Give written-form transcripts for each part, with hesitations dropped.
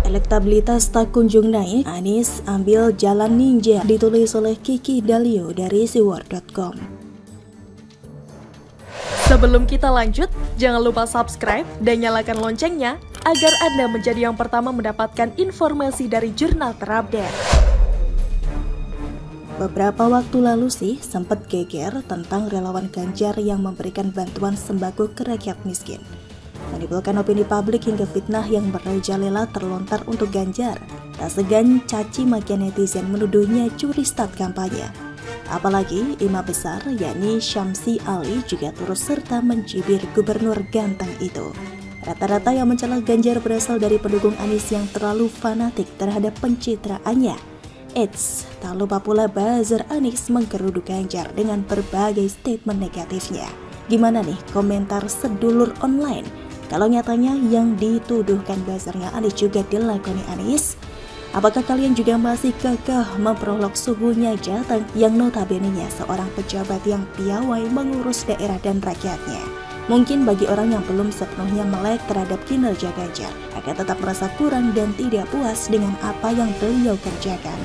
Elektabilitas tak kunjung naik, Anies ambil jalan ninja, ditulis oleh Kiki Dalio dari siwar.com. Sebelum kita lanjut, jangan lupa subscribe dan nyalakan loncengnya agar Anda menjadi yang pertama mendapatkan informasi dari jurnal terupdate. Beberapa waktu lalu sih sempat geger tentang relawan Ganjar yang memberikan bantuan sembako ke rakyat miskin. Menimbulkan opini publik hingga fitnah yang merajalela terlontar untuk Ganjar. Tak segan caci maki netizen menuduhnya curi start kampanye. Apalagi imam besar yakni Syamsi Ali juga turut serta mencibir gubernur ganteng itu. Rata-rata yang mencela Ganjar berasal dari pendukung Anies yang terlalu fanatik terhadap pencitraannya. Eits, tak lupa pula buzzer Anies menggeruduk Ganjar dengan berbagai statement negatifnya. Gimana nih komentar sedulur online? Kalau nyatanya yang dituduhkan buzzernya Anies juga dilakoni Anies, apakah kalian juga masih kekeh memperolok suhunya Jateng yang notabene-nya seorang pejabat yang piawai mengurus daerah dan rakyatnya? Mungkin bagi orang yang belum sepenuhnya melek terhadap kinerja Ganjar, akan tetap merasa kurang dan tidak puas dengan apa yang beliau kerjakan.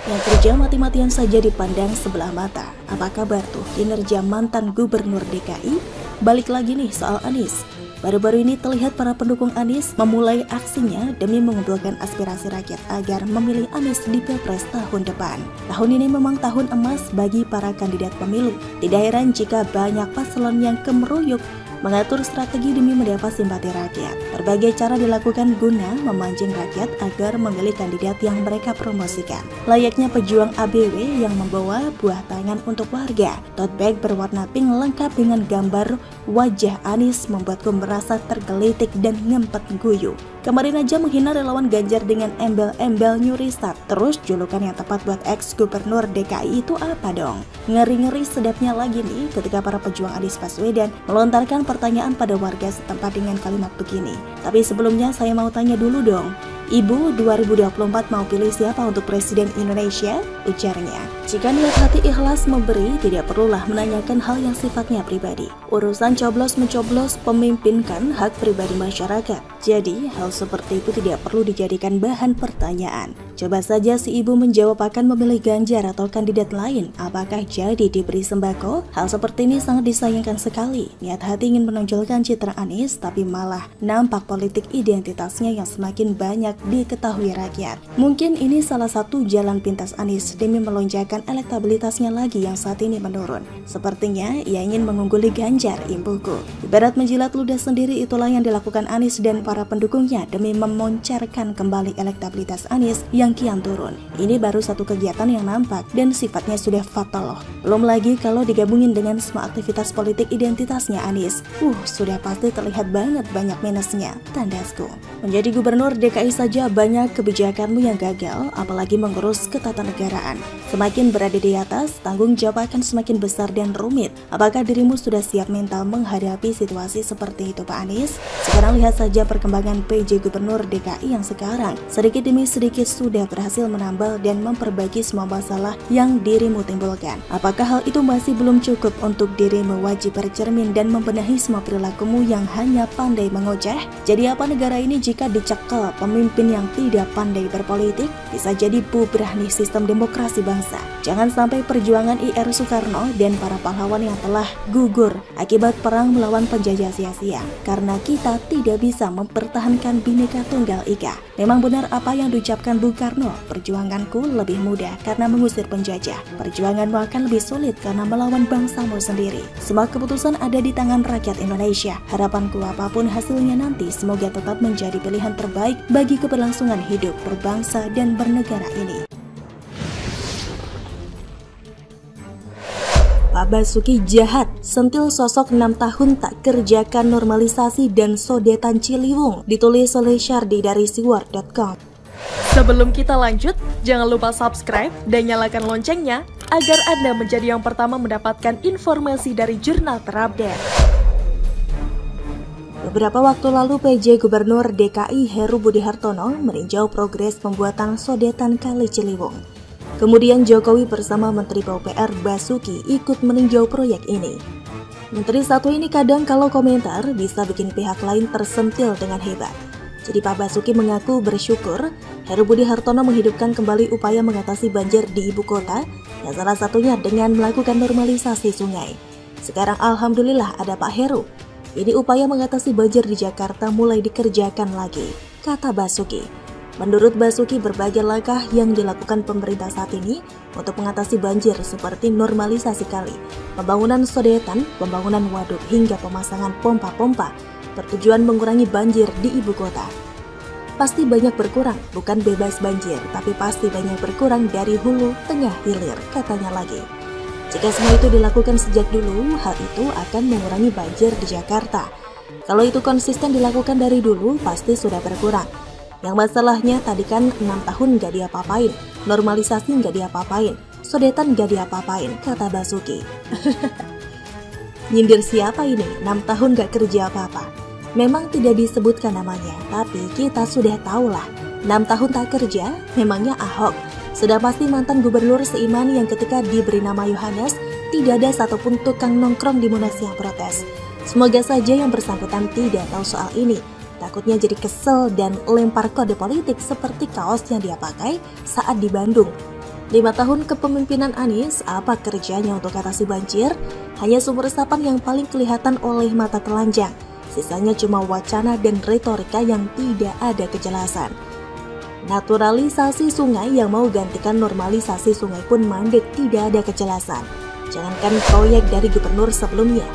Yang kerja mati-matian saja dipandang sebelah mata. Apa kabar tuh kinerja mantan gubernur DKI? Balik lagi nih soal Anies. Baru-baru ini terlihat para pendukung Anies memulai aksinya demi mengumpulkan aspirasi rakyat agar memilih Anies di Pilpres tahun depan. Tahun ini memang tahun emas bagi para kandidat pemilu. Tidak heran jika banyak paslon yang kemeruyuk mengatur strategi demi mendapat simpati rakyat. Berbagai cara dilakukan guna memancing rakyat agar memilih kandidat yang mereka promosikan. Layaknya pejuang ABW yang membawa buah tangan untuk warga. Tote bag berwarna pink lengkap dengan gambar wajah Anies membuatku merasa tergelitik dan ngempet guyu. Kemarin aja menghina relawan Ganjar dengan embel-embel nyuri start. Terus julukan yang tepat buat ex-gubernur DKI itu apa dong? Ngeri-ngeri sedapnya lagi nih ketika para pejuang Anies Baswedan melontarkan pertanyaan pada warga setempat dengan kalimat begini. Tapi sebelumnya saya mau tanya dulu dong, Ibu 2024 mau pilih siapa untuk Presiden Indonesia? Ujarnya. Jika niat hati ikhlas memberi, tidak perlulah menanyakan hal yang sifatnya pribadi. Urusan coblos-mencoblos pemimpin kan hak pribadi masyarakat. Jadi, hal seperti itu tidak perlu dijadikan bahan pertanyaan. Coba saja si ibu menjawab akan memilih Ganjar atau kandidat lain, apakah jadi diberi sembako? Hal seperti ini sangat disayangkan sekali. Niat hati ingin menonjolkan citra Anies, tapi malah nampak politik identitasnya yang semakin banyak diketahui rakyat. Mungkin ini salah satu jalan pintas Anies demi melonjakkan elektabilitasnya lagi yang saat ini menurun. Sepertinya ia ingin mengungguli Ganjar, imbuhku. Ibarat menjilat ludah sendiri, itulah yang dilakukan Anies dan para pendukungnya demi memoncarkan kembali elektabilitas Anies yang kian turun. Ini baru satu kegiatan yang nampak dan sifatnya sudah fatal loh. Belum lagi kalau digabungin dengan semua aktivitas politik identitasnya Anies. Sudah pasti terlihat banget banyak minusnya, tandasku. Menjadi gubernur DKI saja banyak kebijakanmu yang gagal, apalagi mengurus ketatanegaraan. Semakin berada di atas, tanggung jawab akan semakin besar dan rumit. Apakah dirimu sudah siap mental menghadapi situasi seperti itu, Pak Anies? Sekarang lihat saja perkembangan PJ Gubernur DKI yang sekarang sedikit demi sedikit sudah berhasil menambal dan memperbaiki semua masalah yang dirimu timbulkan. Apakah hal itu masih belum cukup untuk dirimu wajib bercermin dan membenahi semua perilakumu yang hanya pandai mengoceh? Jadi apa negara ini jika dicekel pemimpin yang tidak pandai berpolitik? Bisa jadi bubrah nih sistem demokrasi bangsa. Jangan sampai perjuangan IR Soekarno dan para pahlawan yang telah gugur akibat perang melawan penjajah sia-sia, karena kita tidak bisa mempertahankan Bhinneka Tunggal Ika. Memang benar apa yang diucapkan Bung Karno, perjuanganku lebih mudah karena mengusir penjajah. Perjuanganmu akan lebih sulit karena melawan bangsamu sendiri. Semua keputusan ada di tangan rakyat Indonesia. Harapanku apapun hasilnya nanti, semoga tetap menjadi pilihan terbaik bagi keberlangsungan hidup berbangsa dan bernegara ini. Pak Basuki jahat, sentil sosok 6 tahun tak kerjakan normalisasi dan sodetan Ciliwung, ditulis oleh Syardi dari siwar.com. Sebelum kita lanjut, jangan lupa subscribe dan nyalakan loncengnya agar Anda menjadi yang pertama mendapatkan informasi dari jurnal terupdate. Beberapa waktu lalu PJ Gubernur DKI Heru Budi Hartono meninjau progres pembuatan sodetan Kali Ciliwung. Kemudian Jokowi bersama Menteri PUPR Basuki ikut meninjau proyek ini. Menteri satu ini kadang kalau komentar bisa bikin pihak lain tersentil dengan hebat. Jadi Pak Basuki mengaku bersyukur Heru Budi Hartono menghidupkan kembali upaya mengatasi banjir di ibu kota, yang salah satunya dengan melakukan normalisasi sungai. Sekarang alhamdulillah ada Pak Heru. Ini upaya mengatasi banjir di Jakarta mulai dikerjakan lagi, kata Basuki. Menurut Basuki, berbagai langkah yang dilakukan pemerintah saat ini untuk mengatasi banjir seperti normalisasi kali, pembangunan sodetan, pembangunan waduk, hingga pemasangan pompa-pompa bertujuan mengurangi banjir di ibu kota. Pasti banyak berkurang, bukan bebas banjir, tapi pasti banyak berkurang dari hulu, tengah, hilir, katanya lagi. Jika semua itu dilakukan sejak dulu, hal itu akan mengurangi banjir di Jakarta. Kalau itu konsisten dilakukan dari dulu, pasti sudah berkurang. Yang masalahnya tadi kan 6 tahun gak diapa-apain, normalisasi gak diapa-apain, sodetan gak diapa-apain, kata Basuki. Nyindir siapa ini? 6 tahun gak kerja apa-apa. Memang tidak disebutkan namanya, tapi kita sudah tahulah. 6 tahun tak kerja, memangnya Ahok. Sudah pasti mantan gubernur seiman yang ketika diberi nama Yohanes, tidak ada satupun tukang nongkrong di Monas yang protes. Semoga saja yang bersangkutan tidak tahu soal ini. Takutnya jadi kesel dan lempar kode politik seperti kaos yang dia pakai saat di Bandung. 5 tahun kepemimpinan Anies, apa kerjanya untuk atasi banjir? Hanya sumber resapan yang paling kelihatan oleh mata telanjang. Sisanya cuma wacana dan retorika yang tidak ada kejelasan. Naturalisasi sungai yang mau gantikan normalisasi sungai pun mandek, tidak ada kejelasan. Jangankan proyek dari gubernur sebelumnya,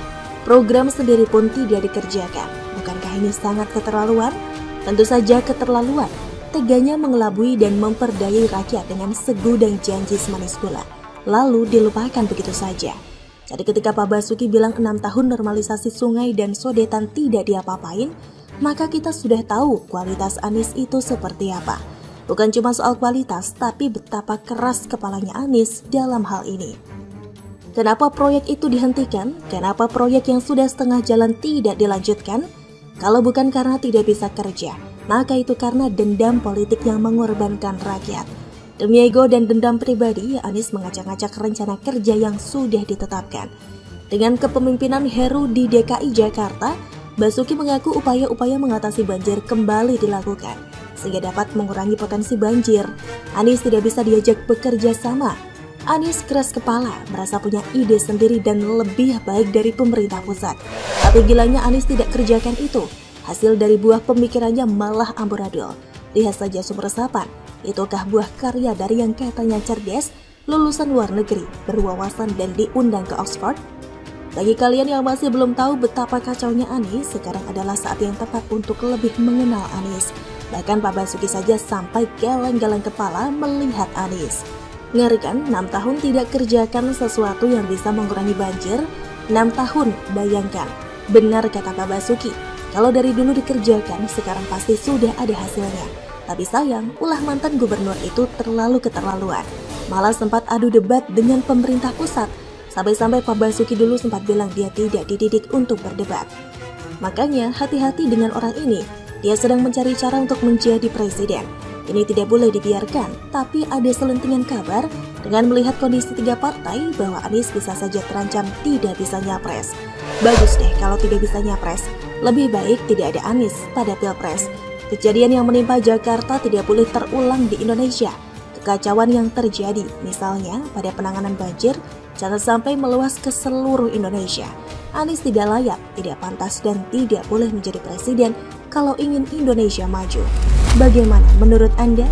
program sendiri pun tidak dikerjakan. Bukankah ini sangat keterlaluan? Tentu saja keterlaluan. Teganya mengelabui dan memperdayai rakyat dengan segudang janji semanis gula, lalu dilupakan begitu saja. Jadi ketika Pak Basuki bilang 6 tahun normalisasi sungai dan sodetan tidak diapa-apain, maka kita sudah tahu kualitas Anies itu seperti apa. Bukan cuma soal kualitas, tapi betapa keras kepalanya Anies dalam hal ini. Kenapa proyek itu dihentikan? Kenapa proyek yang sudah setengah jalan tidak dilanjutkan? Kalau bukan karena tidak bisa kerja, maka itu karena dendam politik yang mengorbankan rakyat. Demi ego dan dendam pribadi, Anies mengacak-acak rencana kerja yang sudah ditetapkan. Dengan kepemimpinan Heru di DKI Jakarta, Basuki mengaku upaya-upaya mengatasi banjir kembali dilakukan, sehingga dapat mengurangi potensi banjir. Anies tidak bisa diajak bekerja sama. Anies keras kepala, merasa punya ide sendiri dan lebih baik dari pemerintah pusat. Tapi gilanya Anies tidak kerjakan itu. Hasil dari buah pemikirannya malah amburadul. Lihat saja sumber resapan. Itukah buah karya dari yang katanya cerdas, lulusan luar negeri, berwawasan dan diundang ke Oxford? Bagi kalian yang masih belum tahu betapa kacaunya Anies, sekarang adalah saat yang tepat untuk lebih mengenal Anies. Bahkan Pak Basuki saja sampai geleng-geleng kepala melihat Anies. Ngeri kan, 6 tahun tidak kerjakan sesuatu yang bisa mengurangi banjir? 6 tahun, bayangkan. Benar kata Pak Basuki, kalau dari dulu dikerjakan, sekarang pasti sudah ada hasilnya. Tapi sayang, ulah mantan gubernur itu terlalu keterlaluan. Malah sempat adu debat dengan pemerintah pusat. Sampai-sampai Pak Basuki dulu sempat bilang dia tidak dididik untuk berdebat. Makanya hati-hati dengan orang ini. Dia sedang mencari cara untuk menjadi presiden. Ini tidak boleh dibiarkan. Tapi ada selentingan kabar dengan melihat kondisi 3 partai bahwa Anies bisa saja terancam tidak bisa nyapres. Bagus deh kalau tidak bisa nyapres. Lebih baik tidak ada Anies pada Pilpres. Kejadian yang menimpa Jakarta tidak boleh terulang di Indonesia. Kekacauan yang terjadi, misalnya pada penanganan banjir, jangan sampai meluas ke seluruh Indonesia. Anies tidak layak, tidak pantas, dan tidak boleh menjadi presiden kalau ingin Indonesia maju. Bagaimana menurut Anda?